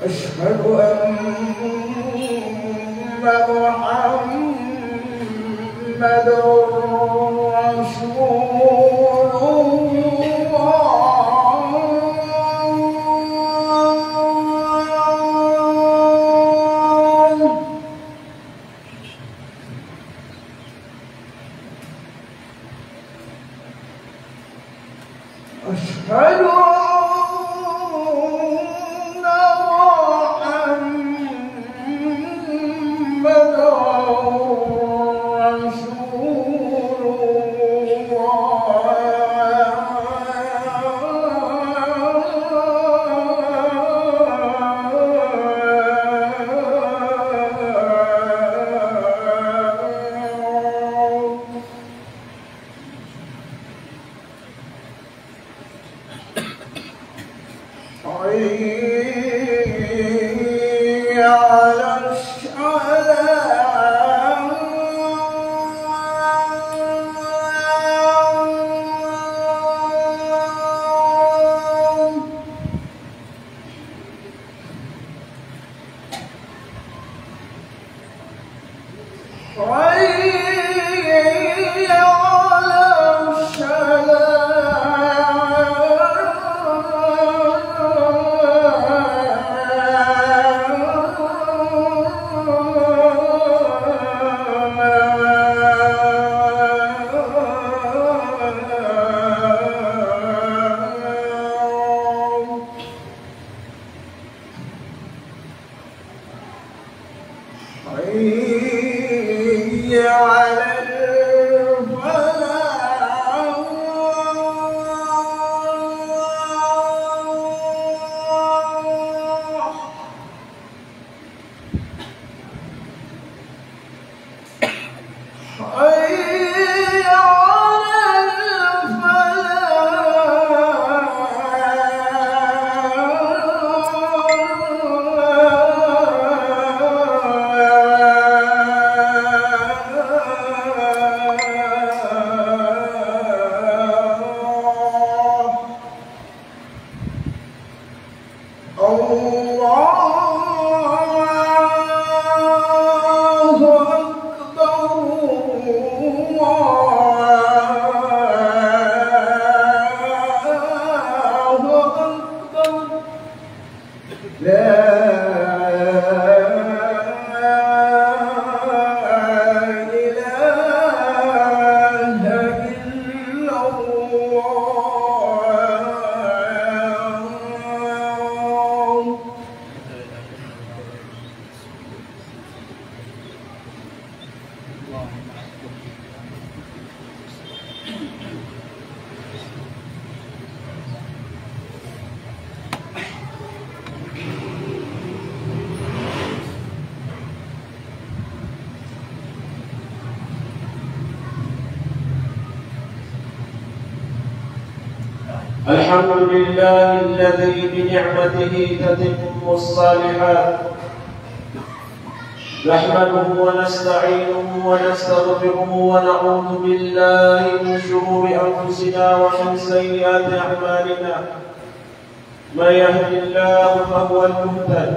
أشهد أن محمد رسول الله. أشهد الحمد لله الذي بنعمته تتم الصالحات، نحمده ونستعينه ونستغفره ونعوذ بالله من شرور أنفسنا ومن سيئات أعمالنا. من يهد الله فهو المهتد،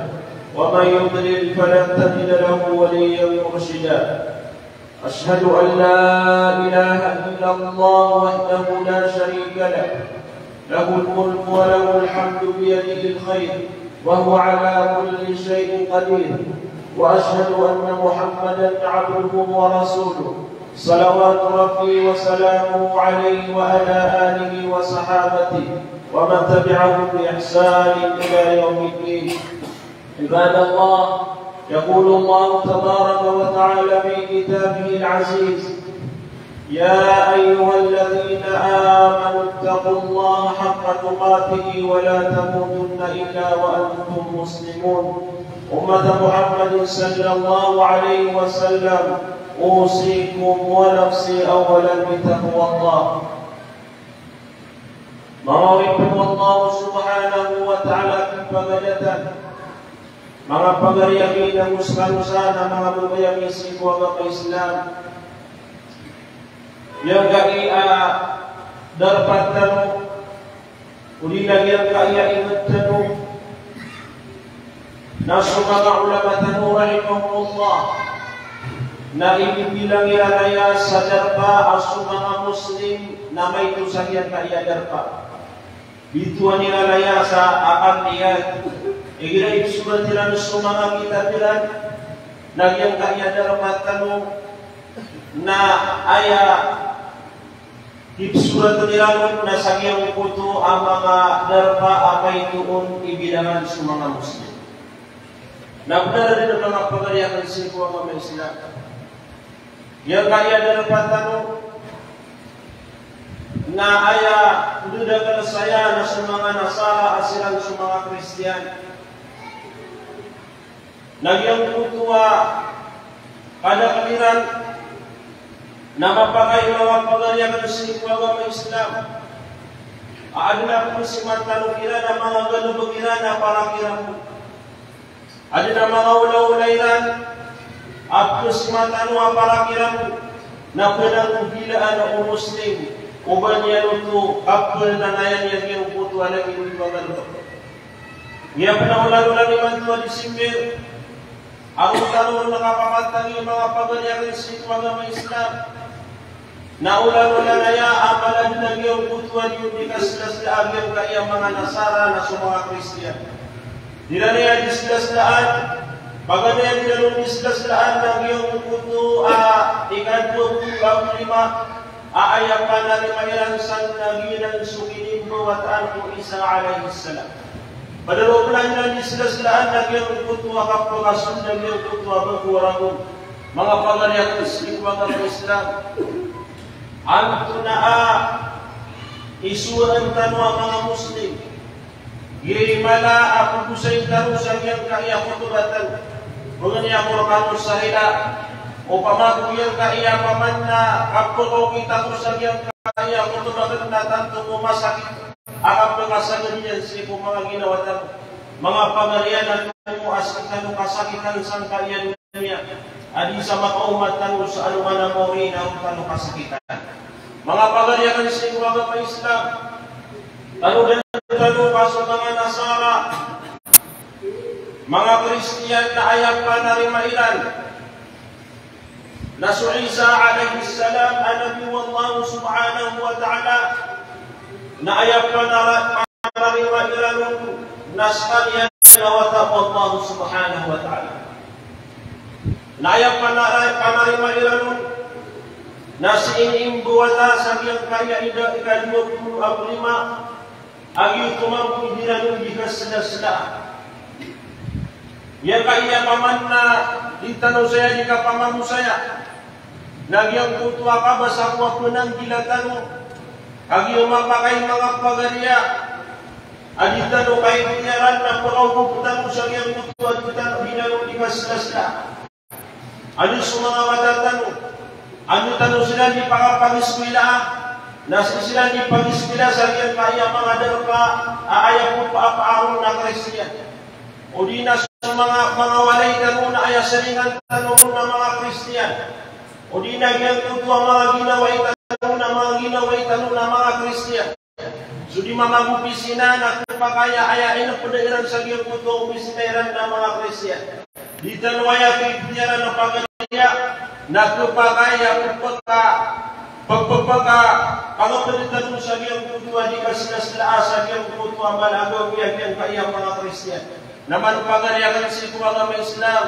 ومن يضلل فلن تجد له وليا مرشدا. أشهد أن لا إله إلا الله وحده لا شريك له، له الملك وله الحمد بيده الخير، وهو على كل شيء قدير. وأشهد أن محمدا عبده ورسوله صلوات ربي وسلامه عليه وعلى آله وصحابته ومن تبعهم بإحسان إلى يوم الدين. عباد الله، يقول الله تبارك وتعالى في كتابه العزيز: يا أيها الذين آمنوا اتقوا الله حق تقاته ولا تموتن إلا وأنتم مسلمون. أمة محمد صلى الله عليه وسلم، أوصيكم ونفسي أولا بتقوى الله. Mawaikum Allah subhanahu wa ta'ala kipagalitan mga pagariyami ng muskan-musa na mga babayami si Kuwagapa Islam yang kaya dapat tanu uli lagi yang kaya ingat tanu nasu mga ulama tanu rahimahullah na ibibilang ilalaya sa darpa asu mga muslim na may tusagyan kaya darpa bituan ilalaya sa akan niyan igiray surat ilan sumanga kita bilan nagyang kaya darpa tanu na aya surat ilan na sagyang puto ang mga darpa amay tuon ibilangan sa mga muslim. Nabdara din ang mga pagariyakan siko ang mga Islam. Yang kaya darpa tanu na aya dudagan saya na sa mga Nasara asilang sa mga Kristiyan. Nagyang putuwa kada kaliran na mapakay mga pagariyakan sa agama Islam. Adina po si Martano kira na mga ganubog kira na para kira po. Adina mga ulaw-ulayran at po si Martano para kira po na pinag-ugilaan o Muslim o ba niya luto kapul na nayan niya kaya po ito alam yung ibang ganito. Ngayon panahon-lalo ni Mantua December ang tanong nakapapatang yung mga pagariyakan sa agama Islam na ulan-ulan na ya amalan na yung putuan yung dikaslas na agam kaya mga Nasara na sa mga Kristiyan. Dila na yan dislaslaan, pagka na yan dinanong dislaslaan ng yung putu ikadwa ang lima, aayapan na rin mailang sang naginan sukinin mo at ang Isa alayhi salam. Padalawag lang na dislaslaan ng yung putu kapagasun ng yung putu abagwaragong mga pagariyakan sa Islam. Ang tunaa isuan tanu ang mga Muslim gimala ako kusay tanu sa yang kaya kutubatan bungan niya ko kanu sa hila o pamaguyang kaya pamanna kapto kita ko sa yang kaya kutubatan na tanto masakit akap kasagan niyan si mga ginawatan mga pagarianan mo asitan kasakitan sang kaya niya adi sa makaumat tanu sa anuman ang mori na tanu kasakitan. Mga pagariyakan sa agama Islam, tanu kaso mga Nasara, mga Kristiyan na ayap pa na rin mailan, na si Isa alayhi salam, anabi wallahu subhanahu wa ta'ala, na ayap pa na rin mailan, nasqaliyan na watap Allah subhanahu wa ta'ala. Na ayap pa na rin mailan, nasi ini buata sabiang kaya ida ika 25 agi kumampu dinanong bikas sila. Yang kaya pamanna ditanaw saya di kapamamu saya. Nagyang tutua ka ba sa kuwa punang gilatano. Agi umapakai mga pagariya. Aditano kay kunyaran na pagkauputan mo sa iyang tutua dinanong bikas sila. Ano sa mga matatano? Ano tanong sila di pangapangiskwila? Nasa sila di pangiskwila sa riyan kaya mga darpa ayaw po paapaarong na Kristiyan. O di na sa mga walay tanong na ayaw saringan tanong na mga Kristiyan. O di na yan tutuwa mga ginaway tanong na mga Kristiyan. So di mga opisina na kung kaya ayain na pudairan sa riyan tutuwa opisina na mga Kristiyan. Di tanwaya pipinyaran na pagkaya nagpapakaya pagpapaka pangapalitan mo sa iyong kutuwa di kasila-sila sa iyong kutuwa malagaw yan kaya mga Kristiyan. Naman pagariyakan si agama Islam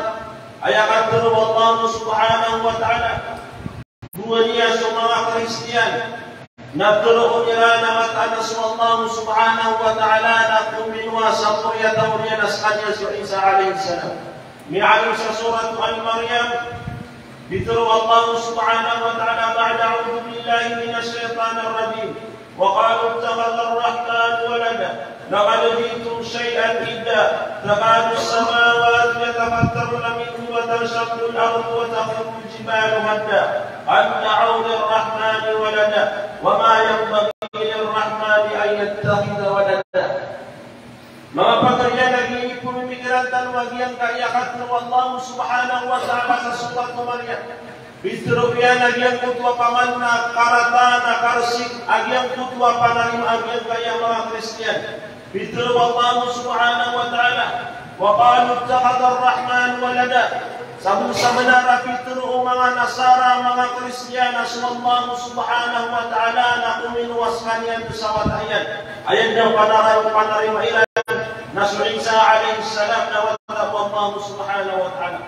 Ayat kata Allah Subhanahu wa ta'ala dunia semua Kristian Nabdul Umirana Matana Allah Subhanahu wa ta'ala Nakumin wa Samurya Tawriya Nasqanya Isa alaihi salam Mi'alim sa surat Al-Maryam Bitru Allah Subhanahu wa ta'ala Ba'da a'udhu billahi minasyaitanir rajim Wa qalu ittakhadha ar-rahman walada Laqad ji'tum shay'an idda Takadu as-samawati yatafattaruna minhu wa tanshaqqu al-ardu wa takhirru al-jibalu hadda an da'u lir-rahmani walada wa ma yanbaghi lir-rahmani an yattakhidha walada. Mga pagkarya naging pumimikiran tanwagian kaya katru Allah Subhanahu wa ta'ala sa surat Maryam. Bitruya nagyang kutwa pamanna karatana karsik agyang kutwa panarim agyang kaya mga Kristiyan. Bitru Allah Subhanahu wa ta'ala wa qalu ittakhadha ar-rahman walada. Sabung sa menara pituro mga Nasara, mga Kristiyana, Allah Subhanahu wa ta'ala na kuminuwaskan yan sa watayan. Ayan daw panarima ilan na Isa alaihi salam na watab Allah Subhanahu wa ta'ala.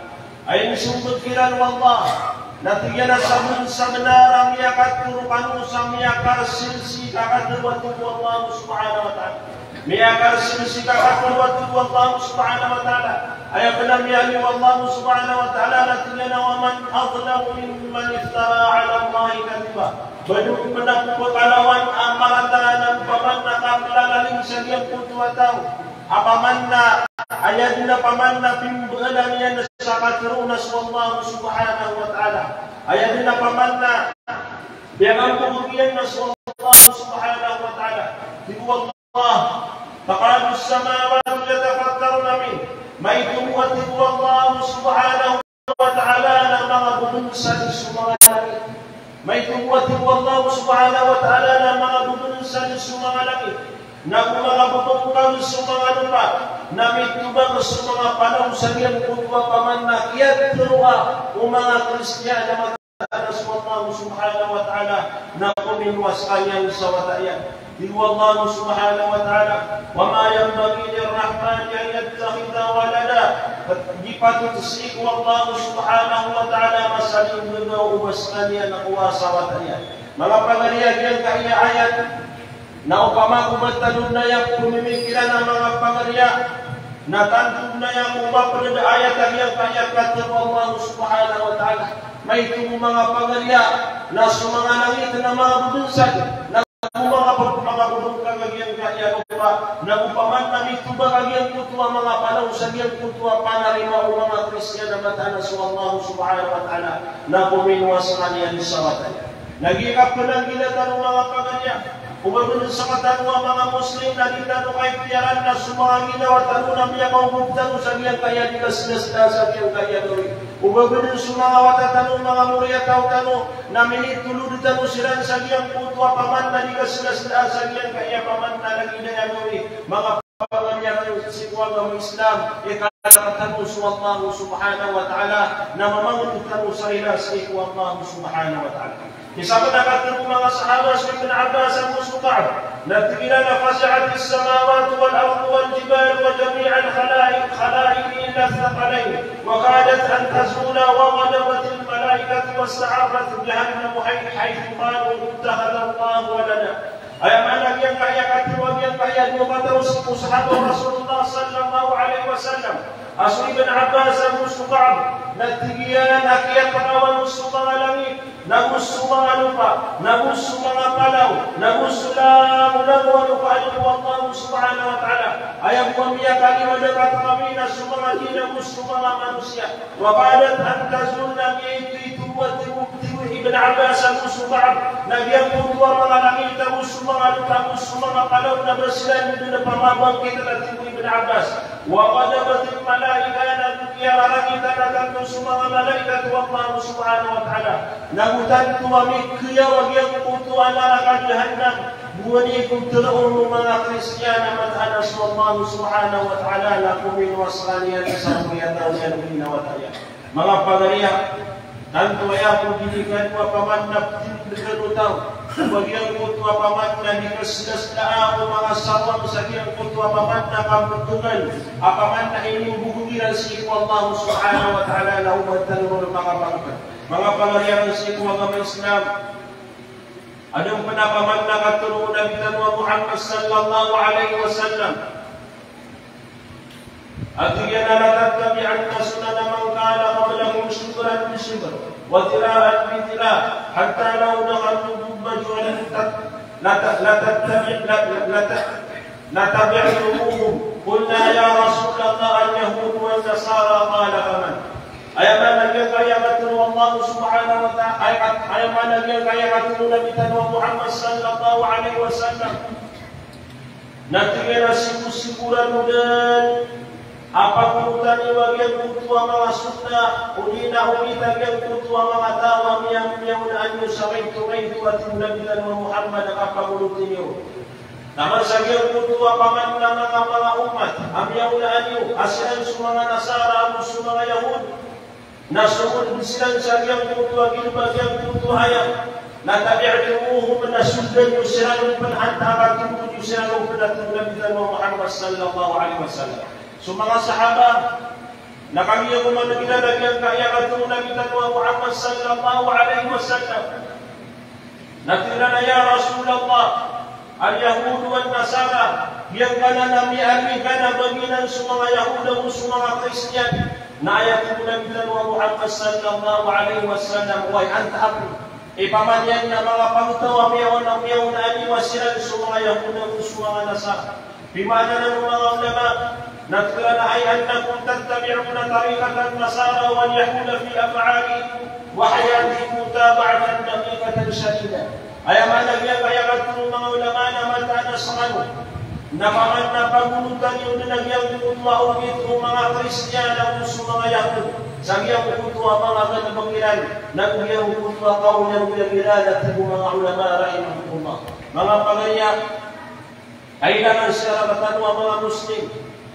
Ayan sumbut kiran wallah. Natigyan na sabung sa menara miyakat puro panusa miyakar silsi kakat berwatubu Allah Subhanahu wa ta'ala. Miyakar silsi kakat berwatubu Allah Subhanahu wa ta'ala. Ayat benar miyali Allah Subhanahu wa ta'ala natigyan wa man adlamu mimman iftara ala Allahi kadiba. Benuk penakut alawan amaratan dan pamanna kaplalaling siyang putu atau apamanna ayadna pamanna bimbalan yan sa katruna Allah Subhanahu wa ta'ala. Ayadna pamanna biang kemudian Allah Subhanahu wa ta'ala. Tibu Allah taqadus samawati yatafattaruna min Maitumwati Allah Subhanahu wa ta'ala na mga bubunsan sa mga langit. Maitumwati Allah Subhanahu wa ta'ala na mga bubunsan sa mga langit. Na mga bubungkang sa mga lupa. Na mitubang sa mga panahon sa iyang kutwa pamanna. Kiyat turuwa o mga Kristiyan na mataanas Allah Subhanahu wa ta'ala na kuminwas kanyang sa watayan. Diwa Allah Subhanahu wa ta'ala wa ma yanbaghi lir-rahmani an yattakhidha walada. Di patut siku Allah Subhanahu wa ta'ala masaling benaw ubas kanya na kuwasa watayan. Mga pangariyan yan kaya ayat na upama kumatanong na yung pumimikiran ng mga pangariya na tantong na yung umaprada ayat ang yung kaya katong Allah Subhanahu wa ta'ala. May itong mga pangariya na sumangalangit na mga budunsan na mga bubungkang agyang kaya kutuwa na upaman na mituba agyang kutuwa mga panaw sa agyang kutuwa panarima o mga Kristiyan na matanas wa Allah Subhanahu wa ta'ala na puminwas kanya sa wataya. Nagikap ko ng ginatan ng mga panganya umagunod sa katanwa mga Muslim na ginatan kay piyaran na sumanga ginawa tanong na miya maubugtan sa agyang kaya dikas-dasda sa agyang kaya gawin. Ubagunod sa mga watatanong mga murya tao-tanong na minitulod tanong sila sa agyang kutwa paman na dikas-dasda sa agyang kaya paman na lagi na yan gawin. Mga panganya kayo sa sikwa ng Islam ikalatanong sa Allah Subhanahu wa ta'ala na mamangunod tanong sa ila sa sikwa Allah Subhanahu wa ta'ala. Kisama na katong mga sahaba sa Ibn Abbas ang Musukab natigila na fasi'at as-samawati wal-ardu wal-jibal wa jami' al-khalaiq illa thaqalain wa qalat an tazula wa ghadabat al-malaikatu was-sa'afatu jahannam haythu qalu ittakhadha Allah walada. Ayam anak yang kaya katiwag yang kaya dua kata sahabat Rasulullah sallallahu alaihi wasallam. Asli Ibn Abbas ang Musukab natigyan akyat panawan sa mga langit. Nagusto mga lupa, nagusto mga palaw, nagusto lang nagawalo pa ito Allah Subhanahu wa ta'ala. Ayaw pamiya kalima dapat kami na sa mga di nagusto mga manusia. Wabalat ang kazul na ito at tibu Ibn Abbas ang Musukab. Nagyang putuwa mga langit, nagusto mga lupa, nagusto mga palaw na basilan nito na pamabang kita na tibu Ibn Abbas. Waqadabat al-malaika na kiyarangit na tanto sa mga malaikat wa Allah Subhanahu wa ta'ala. Nagutan tumamik kaya wag yung putuan na rakan jahannam. Buwani kung tuloong mga Kristiyana matanas wa Allah Subhanahu wa ta'ala na kuminwas kaniyan sa kuyataw niya ng hinawataya. Mga pagariya, tanto ay ako dinigan mo pamanap din utaw. Sebagian kutua pamanna di kesedas-daa mga sawang sagiang kutua pamanna pambentungan apamanna ini bukugiran siku Allah Subhanahu wa ta'ala lahumatan ng mga pangarian siku agama Islam. Adang penapamanna katulungan Nabi Muhammad sallallahu alaihi wasallam. Akhirnya la tattabi'anna sunana man kana qablakum shibran bi shibr wa tira'an bi tira' hatta law dakhalu لتبعتموهم قلنا يا رسول الله اليهود والنصارى قال فمن أيما نجيك أيامتنا والله سبحانه وتعالى أيما نجيك أيامتنا نبينا محمد صلى الله عليه وسلم نتيجة siku-sikuran dan apa kurutan bagian kutua mga sunna ulina bagian kutua mga tawang yang anyo sa kaito at nabilan mo Muhammad ang kapagurutin niyo. Naman sa bagian kutua paman na mga umat amyaw na anyo asilan sa mga Nasara sa mga Yahud nasunod silang sa bagian kutua bagian kutua hayang natabi'tumuhum nasundan yung silang panhanta katulad yung silang nabilan mo Muhammad sallallahu alaihi wasallam. So mga sahaba na kami yung mga naginalagyan kaya katulad Nabi Muhammad sallallahu alaihi wasallam natira na ya Rasulullah al-Yahud wal Nasara yang kana nami-ami kana baginan sa mga Yahuda o sa mga Kristiyan na ayat ko Nabi Muhammad sallallahu alaihi wasallam way antahap ipamanyan na mga pangutawa miyaw na aniwasilan sa mga Yahuda o sa mga Nasara. Bimana ng mga ulama نذكر أي أنكم تتبعون طريقة النصارى واليهود في أفعالكم وحياتكم متابعة دقيقة شديدة. أي ما نبيك يغتر مولمان متى نصروا نفمن نفمنتن ينبيك الله بيته مع كريستيان ومسلم يهود سبيك كتوى مع غد بقيران نبيك كتوى قولا بلادته مع علماء رحمهم الله مع قضية أين من سيربتن ومع مسلم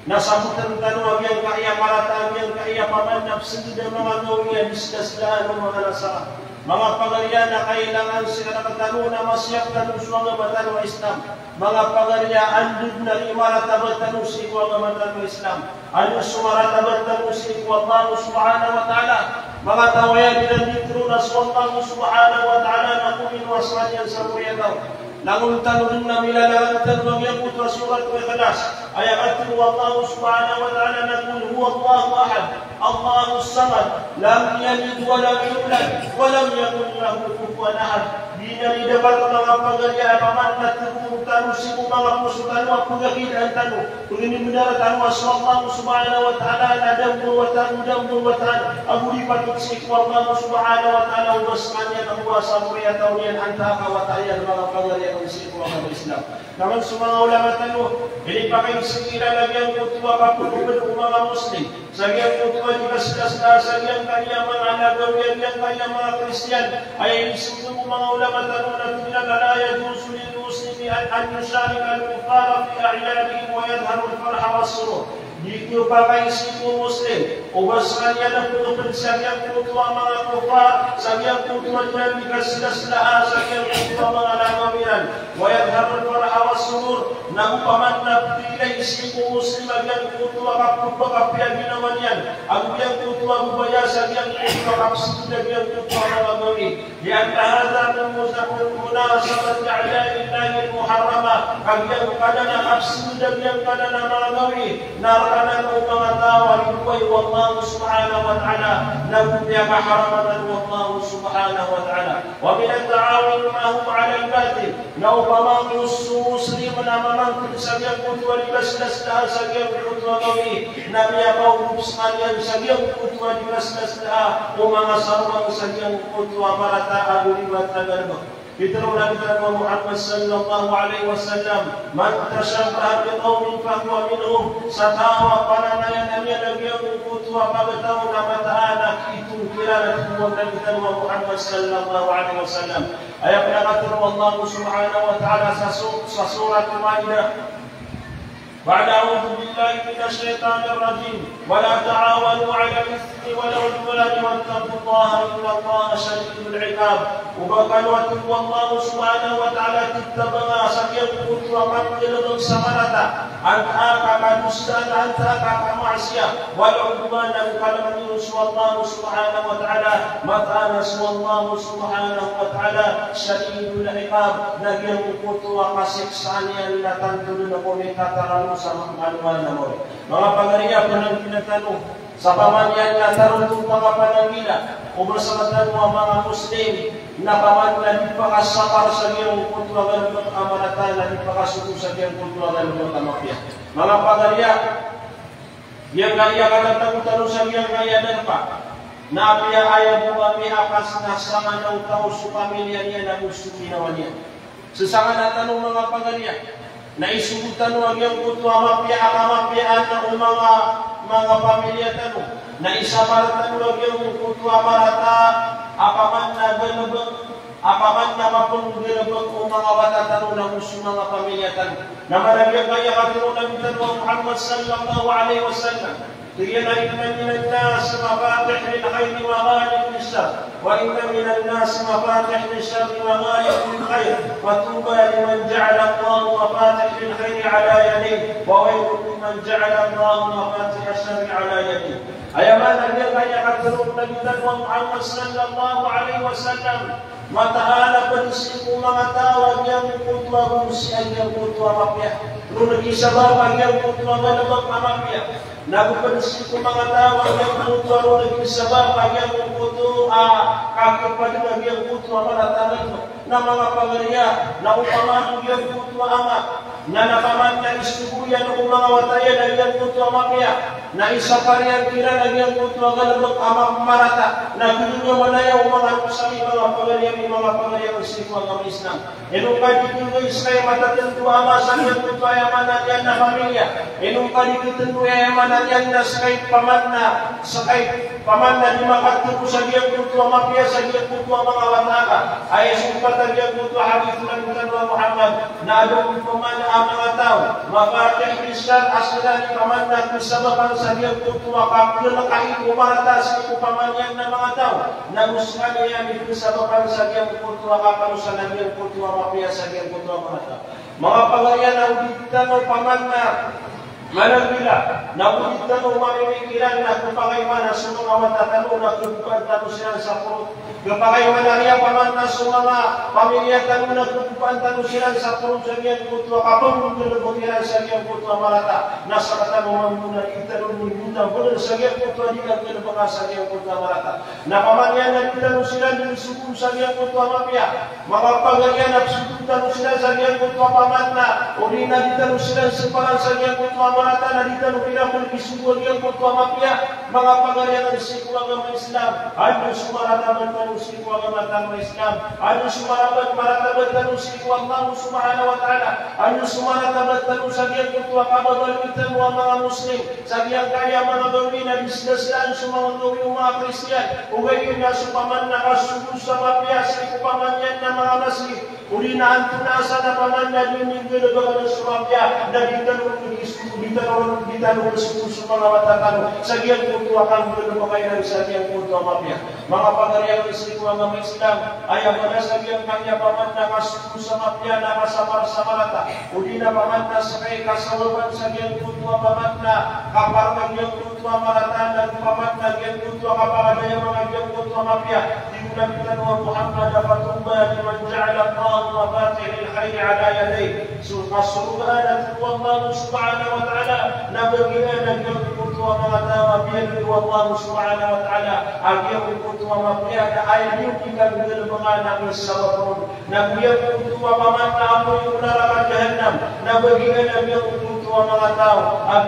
nasabutan tanong yang kaya maratan yang kaya pamanap sila mga gawin disdasdaan ng mga Nasara mga pagarian na kailangan sila nakatanong na masyak tanong sa mga matanong Islam mga pagarian andud na imaratabat tanong sa mga matanong Islam ano sumaratabat tanong sa Allah subhanahu wa ta'ala mga tawayan dinanditro na sa Allah subhanahu wa ta'ala na kumin wasran yan sa kuriyataw namun tanong na milalaan tanong yang putra surat Al-Ikhlas ayat Allah subhanahu wa ta'ala naqul huwa Allahu ahad Allahus samad lam yalid wa lam yulad wa lam yakul lahu kufuwan ahad dinari dapat mga pagaya paman na tanong si mga pusutan wa pagakita tanong kung benar tanong Allah subhanahu wa ta'ala nadam wa ta'ala abu dipatuk si Allah subhanahu wa ta'ala ubaskannya ang kuasa muriya taunian antaka wa ta'ala mga pagaya ng si mga Islam naman sa mga ulama tanong ini pakai sekira lagi yang kutua kapulungan umat Muslim sagiang kutua dikasih-kasih sagiang kaya mga nagawian yang kaya mga Kristiyan ay isinto mga ulama tanong na tinagala yajuzu lil muslimi an yusharika al-kuffara fi a'yadihim wa yadharu al-farha was-surur dito pakai siku Muslim ubaskan niya ng putukan sagiang kutua mga kufar sagiang kutua niya dikasih-kasih sagiang kutua mga nagawian wa yadharu al-farha was-surur nagupaman na pilay siku Muslim agyang kutua kapulpa kapiyan ginawan yan ang biyang kutua bubaya sagiang kutua kapsitud agyang kutua mga gawin yan tahada ng musakul munasabat ya'ya'ilillahi muharrama agyang kadana kapsitud agyang kadana mga gawin naranan ng mga tawa itu'y wallahu subhanahu wa ta'ala nabubiyaka haramatan wallahu subhanahu wa ta'ala wa minat-ta'awin mahum ala al-batil na upamang muslim na mamangkot sagyang kutua dikasih-kasih sagyang kutua kami na miyapaw sekalian sagyang kutua dikasih-kasih o mga sarwang sagyang kutua marata agulibat agarba Fitru Nabi Muhammad sallallahu alaihi wasallam man tashabbaha biqaumin fahuwa minhum satawa pananayan niya nagyang kutua pagataw na mataanak itong kilala ng Nabi Muhammad sallallahu alaihi wasallam ayat pinakaturo Allah subhanahu wa ta'ala sa surat Al-Ma'idah بعد أعوذ بالله من الشيطان الرجيم ولا تعاونوا على الإثم والعدوان واتقوا الله إن الله شديد العقاب. وبقال واتقوا الله سبحانه وتعالى تتبعنا سكيكم وقتل بسمرة أنت كدوسان أنت كمعصية والعدوان بكلمة رسول الله سبحانه وتعالى متى رسول الله سبحانه وتعالى شديد العقاب نجيم كتوا كسكسان yang datang turun komika terlalu sama manual namoy. Mga pagariya panang tanong sa pamanyan nga taruntung mga panangila o bersamatan mga Muslim na paman na di pakasapar sa iyong kultura ng amanatan na di pakasuko sa iyong kultura ng tamapya. Mga pagariya, yang kaya katatang tanong sa iyong kayanan pa na apya ayaw bumami akas na sama ng tao sa pamilya niya na gusto ginawa niya. Sesangan na tanong mga pagariya, na isubutan mo ang iyong kutuwa mapiyaan ng mga pamilya tanong, na isabaratan mo ang iyong kutuwa marata, apaman na galabang, apaman na mapunggalabang o mga watatanong ng mga pamilya tanong. Na maragyan kaya katulong ng tanong Muhammad sallallahu alaihi wasallam, هي إن من الناس مفاتح للخير وغالب للشر وإن من الناس مفاتح للشر وغالب للخير فطوبى لمن جعل الله مفاتح للخير على يديه وويل لمن جعل الله مفاتح الشر على يديه. أيما نجد أن يقدروا نبينا محمد صلى الله عليه وسلم matahala panisipo mga tao ang kutwa bumusi ang kutwa mapya. Nung nag-isabaw ang kutwa malabang mamapya. Nagupanisipo mga tao ang kutwa nung nag-isabaw ang kutwa kakipaling ang kutwa malatalan na mga pagariya na upaman ang kutwa ama na napaman na istubuyan ng mga watayan ang kutwa mapya na isa pa rin ang kira ng kutwa galabang amang marata na gulo malaya o mga kusami mga pagariya mga pagariya ng sikwa ng Islam. Enong kadikito Israel matatentu ama sa iyong kutwa yaman natin na pamilya. Enong kadikito yaman natin na sakay paman na di makatuko sa iyong kutwa mapya sa iyong kutwa mga wataka. Ay sumpatan iyong kutwa habis ng kutwa Muhammad na adong paman ang mga tao. Makating Islam aslan paman na kusabakan sa iyong kutwa kapila kahit umarata sa ikupamanyan ng mga tao. Naguskan niya ikusabakan sa iyong kutwa kapalusan ng iyong kutwa mapya sa iyong kutwa mga tao. Mga pagarian ang digitan o paman na managila, nabulitan o mamimikiran na kapagayman sa mga matatalo na kumpantano sila sa purot. Kapagayman na riyan paman na sa mga pamilyatan na kumpantano sila sa purot sa iyong kutwa kapag nagkulubukiran sa iyong kutwa marata. Nasa katanungan mo na itanong mo yung bulan sa iyong kutwa di lang kinabaka sa iyong kutwa marata. Napamanyan na itanong sila din sukong sa iyong kutwa mapya. Mga pagarian na sukutan sila sa iyong kutwa paman na uli na itanong sila simparan sa iyong kutwa marata na dito nung pinapulkisuan yung kutwa mapya, mga pagarian ng sikwa ng Islam, ano sumarataman ng sikwa ng Islam, ano sumarataman ng sikwa ng Allah subhanahu wa ta'ala, ano sumarataman ng sa iyang kutwa kababalitan mo ang mga Muslim, sa iyang kaya mga gawin na disdaslaan sa mga gawin ng mga Kristiyan, o gayon na supaman na kasugo sa mapya, sa ikupaman yan ng mga Muslim, uli na ang tunasa na paman na lumingin na baga ng sumapya, na dito nung suso mga matatano sa iyang kutwa kang lumapakainan sa iyang kutwa mapya. Mga pagariang isikwa ng Islam ay ang mga sa iyang kanya paman na kasuko sa mapya na kasamar sa malata. Uli na paman na sa kay kasawaban sa iyang kutwa paman na kaparang iyang kutwa malata na paman na iyang kutwa kaparadaya mga iyang kutwa mapya. Diunabitan wa Muhammad fatumba liman ja'ala Allah mafatih al-khair ala yadayhi. Subhanahu wa subhanahu wa ta'ala nabagyan ang iyong kutwa mga tao biyan wa Allah subhanahu wa ta'ala ang iyong kutwa mapya na ayaw yung ikagdala mga namin sa wapon na iyong kutwa paman na ako yung narakan jahannam nabagyan ang iyong kutwa mga tao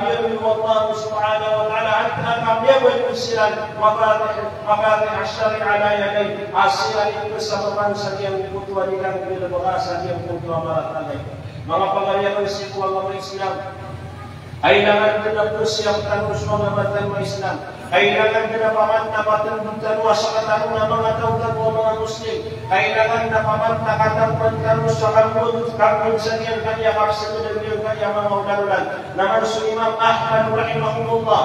biyan wa Allah subhanahu wa ta'ala at nakabiyawin mo sila makatih asyari ala yaday asila ito sa paman sa iyong kutwa nilang bilabaka sa iyong kutwa maratalay. Mga pagarian ng sikwa ng Islam ay langan pinapos siyang tanong sa mga batang ng Islam. Ay langan pinapaman na batang tanong sa katanong ng mga tao-tao mga Muslim. kailangan na paman nakatangpan terus sa kangkod sa niyang kanya kapsa ng niyang kanya mga udalulan. Naman sa Imam Ahmad rahimahullah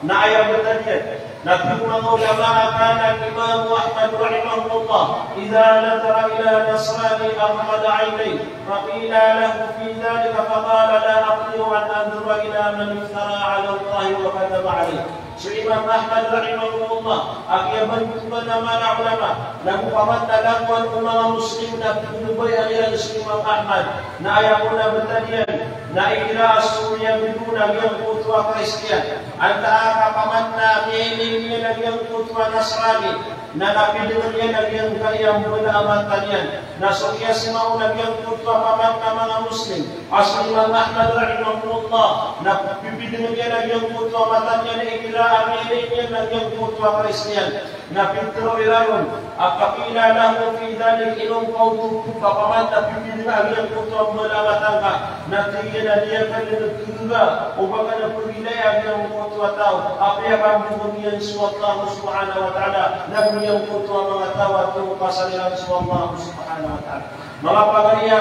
na ayaw bertanya. Nabi mga ulama kana Imam Ahmad rahimahullah idza nadara ila nasrani aghmad 'ainayhi faqila lahu fi dhalika faqala la aqdiru an anzura ila man iftara 'ala Allah wa kadhaba 'alayhi. So Imam Ahmad rahimahullah akiyaban kuba na mga ulama na pamantalakuan ng mga Muslim na pinubay ang ilan sa Imam Ahmad na ayaw na bertanian na ikira Surya biduna yang kutwa Kristian antara kapaman na mihiling niya yang kutwa Nasrani na napilihan niya yang kayang berlaman tanian na sukya si maunag yang kutwa paman na mga Muslim as Imam Ahmad rahimahullah na pipilihan niya yang kutwa matanya na ikira mihiling niya yang kutwa Kristian na pintro ilalon apakila lahu fi dhalik ilong kautuku kapaman na pipilihan yang kutwa berlaman ka na na dia kena tergugah umpama na pagilay ang kutwa tao apa yang pambunuhan Allah subhanahu wa ta'ala na yang kutwa mga tao at pasaliran sa Allah subhanahu wa ta'ala mga pagariya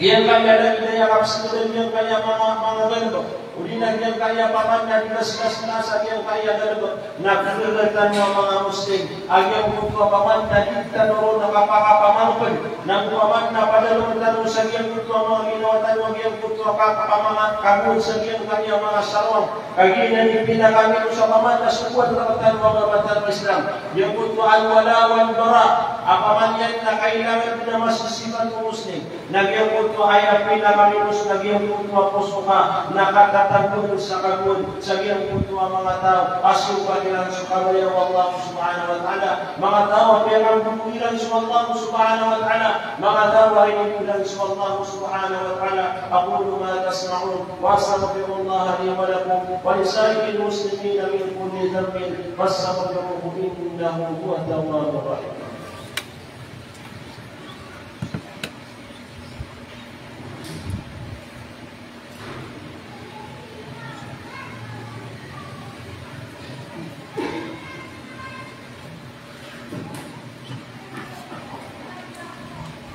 yang kaya dan idaya kapsimulan yang kaya mga ganito uli na yang kaya paman na dinas-nas sa yang kaya ganito na pinagatan mga Muslim ang yang kutwa paman na ditanuro na kapakapamanpan nang paman na padalong tanong sa yang kutwa mga ginawatan ng yang kutwa kakapamangan kagun sa yang kaya mga sarong kagina ni pinakami sa paman na sukwad na katan mga batang Islam yang kutwa al-wala wal-bara apaman yan na kailangan na masisipan ng Muslim nagyang kutwa ay pinakaminos nagyang kutwa pusuka nakakatagod sa kagun sa yang kutwa mga tao asuka nilang sa kamaya ng Allah subhanahu wa ta'ala mga tao ang bumuhilan sa Allah subhanahu wa ta'ala mga tao ay bumuhilan sa Allah subhanahu wa ta'ala aqulu ma tasma'un wa astaghfirullah li wa lakum wa lisa'iril muslimin min kulli dhanbin fastaghfiruhu innahu huwa at-tawwabur rahim.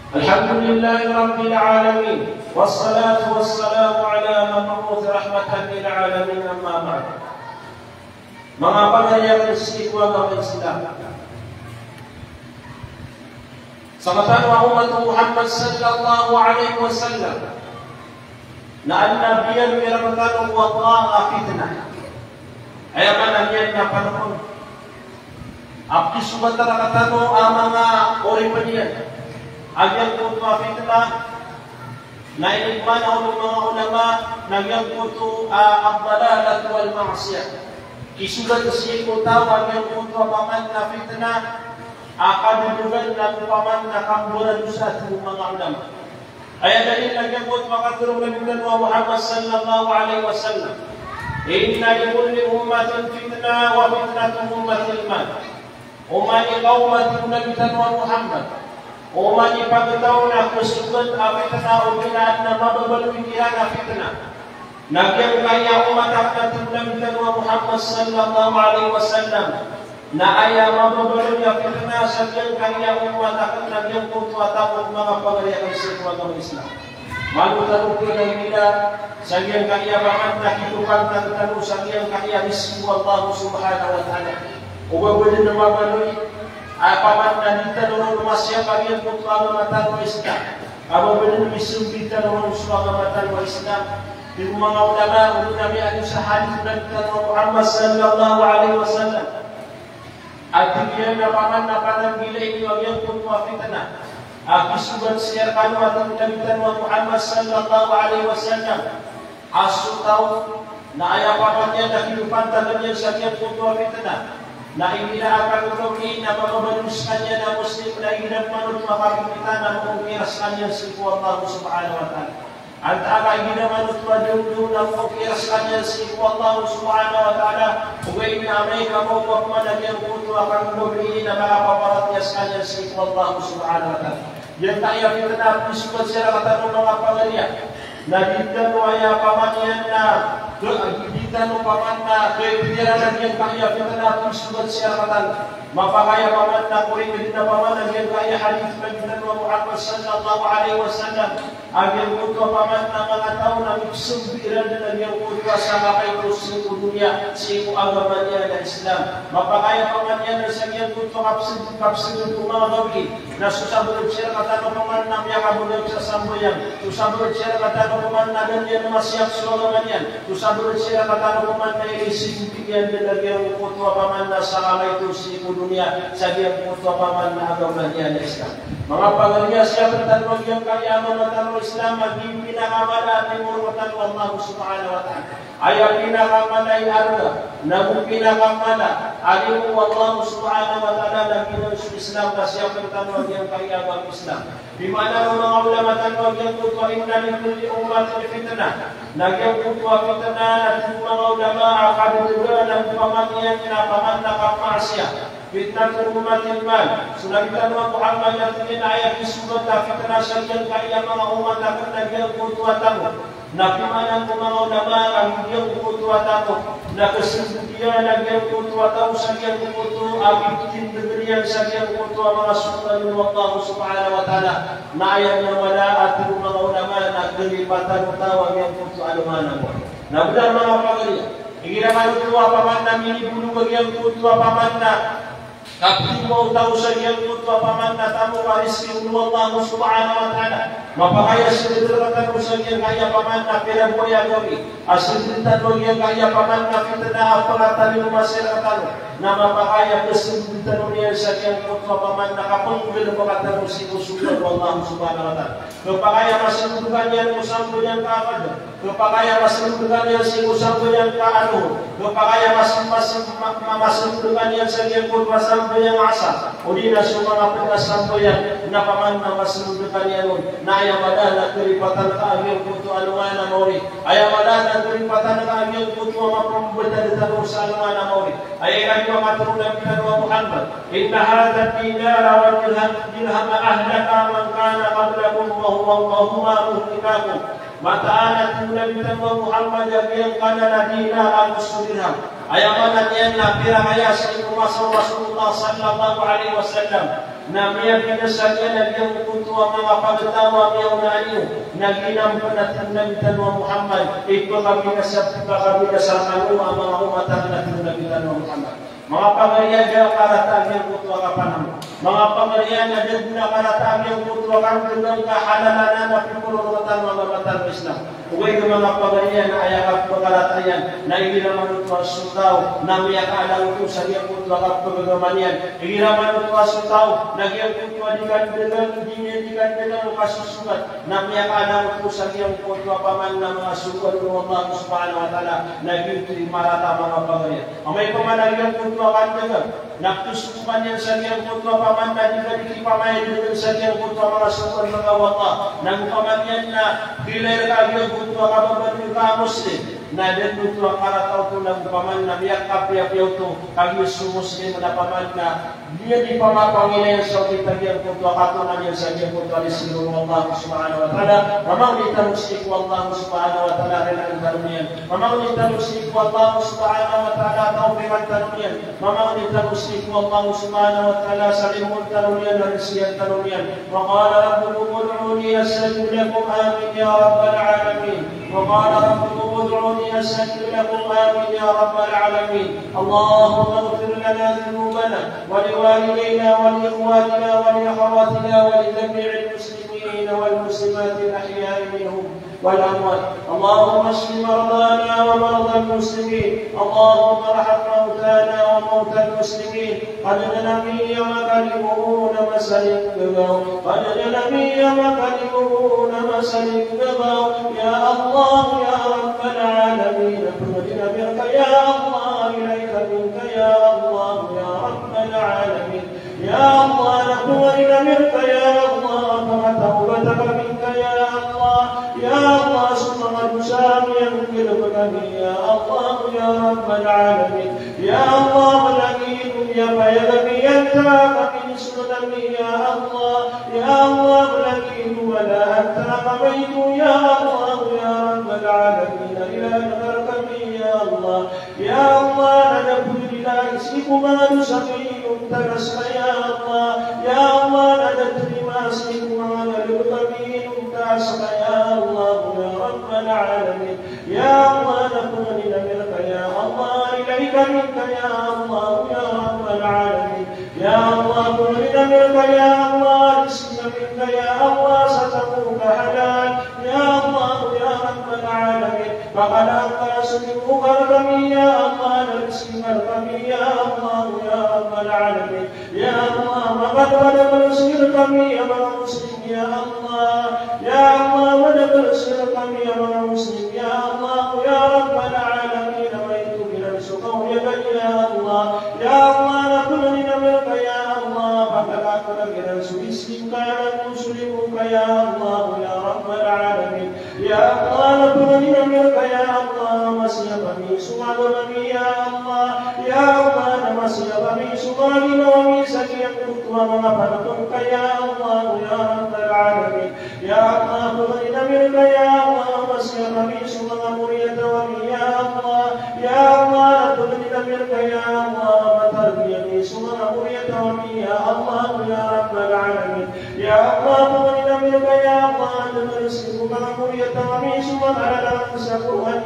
الحمد لله رب العالمين والصلاة والسلام على مبعوث رحمة للعالمين أما بعد mga pangyayari istiqwa ng Islam sa matan wa umat Muhammad sallallahu alaihi wasallam na an-nabiyan miratan wa ta'a fitnah ay mananyan na panahon abdi sumatara katano ang mga oripaniyan agyang kutwa fitnah na inikman ang mga ulama nagyang kutu ang-dalalat wal ma'asiyah isulat siya kutaw agyang kutwa paman na fitnah akadudugan na paman na kamburan sa mga ulama ay dahil nagyang kutwa katulong nabigan wa Muhammad sallallahu alaihi wasallam inna likulli ummatin fitnah wa fitnatu ummatil man umani qawmatin nabigan wa Muhammad umani pagkataw na kusugat fitnah o binaan na mababalwikihan na fitnah nagyang kaya umatak na nabigan wa Muhammad sallallahu alaihi wasallam na aya mababalong ya fitnah sa kanya umatak na nagyang kutwa tapos mga pagalihan sa mga Islam malutanong nila sa iyang kaya paman nakitukan ng tanong sa iyang kaya mismo Allah subhanahu wa ta'ala ubabulin na mabaloy paman na dita naman lumasya kanyang kutwa ng matan wa Islam ababulin na mismo dita naman sa mga matan wa Islam yung mga ulama ulo namin alim sa hadith na dita ng Muhammad sallallahu alaihi wasallam at bigyan na paman na pananggilay niyo ang kutwa fitnah Akisubat siya kanwa ng kabitan wa Muhammad sallallahu alaihi wasallam asutaw na ayapaman niya na kinupantagan niya sa kiyang kutwa fitnah na inilaakan ulokin na makabalus kanya na Muslim na inagmanot makapitan na mamukiras kanya si Allah subhanahu wa ta'ala at aga ginamanot madungdung na mamukiras kanya si Allah subhanahu wa ta'ala ugay na may kamawag managyan kutwa kang bumili na makapaparatias kanya si Allah subhanahu wa ta'ala yang tayo fitnah isubat siya katanong mga pagalian na dito ay pamanyan na kita no pamanna kepikiran yang kaya fitnah surat syaratan mapakaya pamanna kuring kita pamanna yang kaya hadis Nabi Muhammad sallallahu alaihi wasallam agen kutu pamanna mengatau nabi sembilan dan yang kutu sampai terus dunia siku agamanya dan Islam mapakaya pamannya dan sekian kutu kapsin nabi na susah berbicara kata pamanna yang abun sasamboyan susah berbicara kata pamanna dan yang masih sologanian susah berbicara kata pamanna ini sikian dan yang kutu pamanna sampai terus siku dunia sekian kutu pamanna agamanya dan Islam mengapa dia siapa tentang yang kaya agamanya Islam bagi pinangamala ni murwatan Allah subhanahu wa ta'ala ayat pinangamala arda nabu pinangamala alimu Allah subhanahu wa ta'ala lagi Islam siapa tentang yang kaya agama Islam di mana mga ulama tanwag yang kutwa inna li kulli ummatin fitnah nagyang kutwa fitnah at mga ulama akaduga ng pamangyan na pamanna kamasya fitnah umatil mal sulabitan wa Muhammad yang ayat di surat fitnah syariat kaya mga umat akan nagyang kutwa tanwag na pimanang mga ulama ang nagyang kutwa tanwag na kesimpulan nagyang kutwa tanwag syariat kutwa abitin degrian syariat kutwa mga sultan Allah subhanahu wa ta'ala na ayat na wala at mga ulama na kelipatan utawag yang kutwa alumana mo na benar mga pagalian inginaman kutwa pamanna minibulu bagiang kutwa pamanna kapti mo tahu syariat kutwa pamanna tamu waris Allah subhanahu wa ta'ala mapakaya sedekatan usaha kaya pamanna pera boya kami aslitan yang kaya pamanna fitna apalatan masyarakat nama pakaya kesembuhan yang syariat kutwa pamanna kapung bil pakatan usul Allah subhanahu wa ta'ala kepakaya masulukan yang usambu yang kaafad kepakaya masulukan yang usambu yang kaanu kepakaya masulukan yang syariat kutwa sambu yang asa udina semua apa sambu yang napamanna masulukan yang ayam madana keripatan kami untuk alumana mori ayam madana keripatan kami untuk mapambeta dan usalumana mori ayam kami maturun dan Muhammad inna hadha dinara wa dirham ahlaka man kana qablakum wa huwa muhlikakum mataana tunabitan Muhammad yang kana dinara musdirham ayam madana na piraya sa Rasulullah sallallahu alaihi wasallam namanya kita saja yang kutua mga pagtawa yang naliw naginam panatnan tanwa Muhammad ito kami kasamalu mga umatan natin Muhammad mga pamilya karata yang kutua kapanam mga pamilya na dagna karata yang kutua kang kahalalan na pinurutan mga matan Islam uwi ng mga pamilya na ayakap pagkaratayan na iginaman ito asutaw na miyakalang ito sa iyang kutua kapagagamanyan iginaman ito asutaw nagyang kutwa di kandilan kasusugat na miyakalang ito sa iyang kutwa paman na mga sugat ng Allah subhanahu wa ta'ala nagyang marata mga pamilya amay pamanagyang kutwa kandilan nagtusukan yan sa iyang kutwa paman na di pamay din sa iyang kutwa mga sugat mga wata nang pamanyan na kilay kagyang kutwa kababanin ka muslim na din kutwa karataw ito ng paman na miyak kapya-pyaw ito kagyang sumuslim na paman na dia di pamapanginayan sa kitagyan kutwa katunan yan sa iyang kutwa ni Sirul Allah subhanahu wa ta'ala mamang ditanusik Allah subhanahu wa ta'ala rin ang tanunyan mamang ditanusik Allah subhanahu wa ta'ala taufikan tanunyan mamang ditanusik Allah subhanahu wa ta'ala salimul tanunyan na risiyang tanunyan وقال ربكم ادعوني أستجب لكم آمين يا رب العالمين وقال ربكم ادعوني أستجب لكم آمين يا رب العالمين اللهم اغفر لنا ذنوبنا ولوالدينا ولإخواننا ولأخواتنا ولجميع المسلمين والمسلمات الأحياء منهم والأموات اللهم اشف مرضانا ومرضى المسلمين اللهم ارحم موتانا وموتى المسلمين قد نبي مكلمون مسلم بغاو قد نبي مكلمون مسلم بغاو يا الله يا رب العالمين اخرجنا بك يا الله إليك منك يا الله يا رب العالمين يا الله نقول منك يا الله فتوبتك منك يا الله يا الله سبحانه وتعالى يغفرك يا الله يا رب العالمين يا الله لكن يا فيغني انت من سنني يا الله لكن ولا انت قبيت يا الله يا رب العالمين الى نغرك يا يا الله يا الله ندبر إلى اسمكم ما نسقي تنسى يا الله يا الله ندبر ما اسمكم ما نلقى تنسى يا الله يا رب العالمين يا الله نقول منك يا الله إليك منك يا الله يا رب العالمين يا الله قلنا منك يا الله رزقنا منك يا الله ستقوك حلال يا الله يا رب العالمين فقد أنقى سلوك الغمي يا الله نرسم الغمي يا الله يا رب العالمين يا الله وقد ولد الغمي يا مسلم يا الله يا الله ولد الغمي يا مسلم يا الله يا رب العالمين ويت من سقويك يا الله يا الله نقول منك يا الله فقد أكل من سويسك مسلمك يا الله يا رب العالمين يا الله نقول منك يا الله مسيح بني سمعنا يا الله يا الله مسيح بني سمعنا ومن سكيك ومغفرتك يا الله يا رب العالمين يا الله نقول منك يا الله مسيح بني سمعنا مريد ومن يا الله يا الله نقول منك يا الله وتربيتي سمعنا مريد ومن يا الله يا رب العالمين يا الله نقول منك يا الله نرسلك مريد ومن سمعنا على نفسك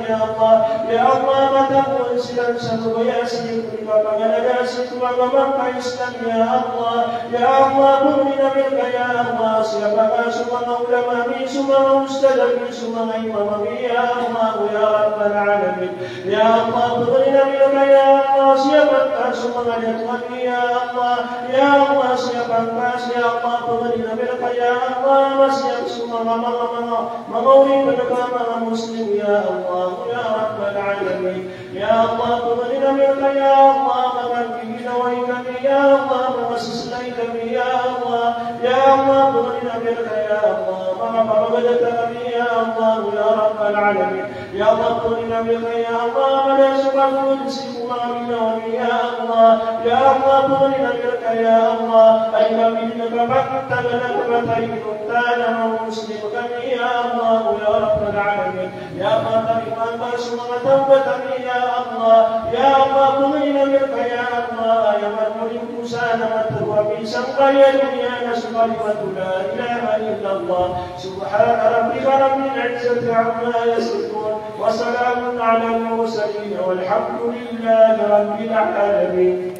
يا الله يا الله متى سلام سلام يا سيدي بابا يا سيدي بابا بابا إسلام يا الله يا الله قلنا منك يا الله سيبقى سبحان علماء سبحان مستجب سبحان إمام يا الله يا رب العالمين يا الله قلنا منك يا الله سيبقى سبحان يتوب يا الله يا الله سيبقى يا الله قلنا منك يا الله مسيب سبحان مولي منك مسلم يا الله يا رب العالمين يا الله قلنا منك يا الله من به نويك يا الله ومسس ليك يا الله يا الله قلنا منك يا الله ما بدت يا الله يا رب العالمين يا الله قلنا منك يا الله من يسبب وتسيبنا من يا الله يا الله قلنا منك يا الله أين منك بكت لك بتيت كان مسلمك يا الله يا رب العالمين يا الله من بسمة توبة يا الله يا الله قلنا منك يا الله يا من سالمت وفي سمع الدنيا نسمع لا إله إلا الله سبحان ربك رب العزة عما يصفون وسلام على المرسلين والحمد لله رب العالمين.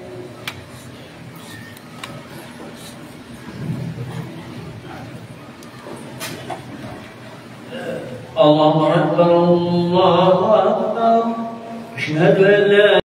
الله أكبر الله أكبر أشهد أن لا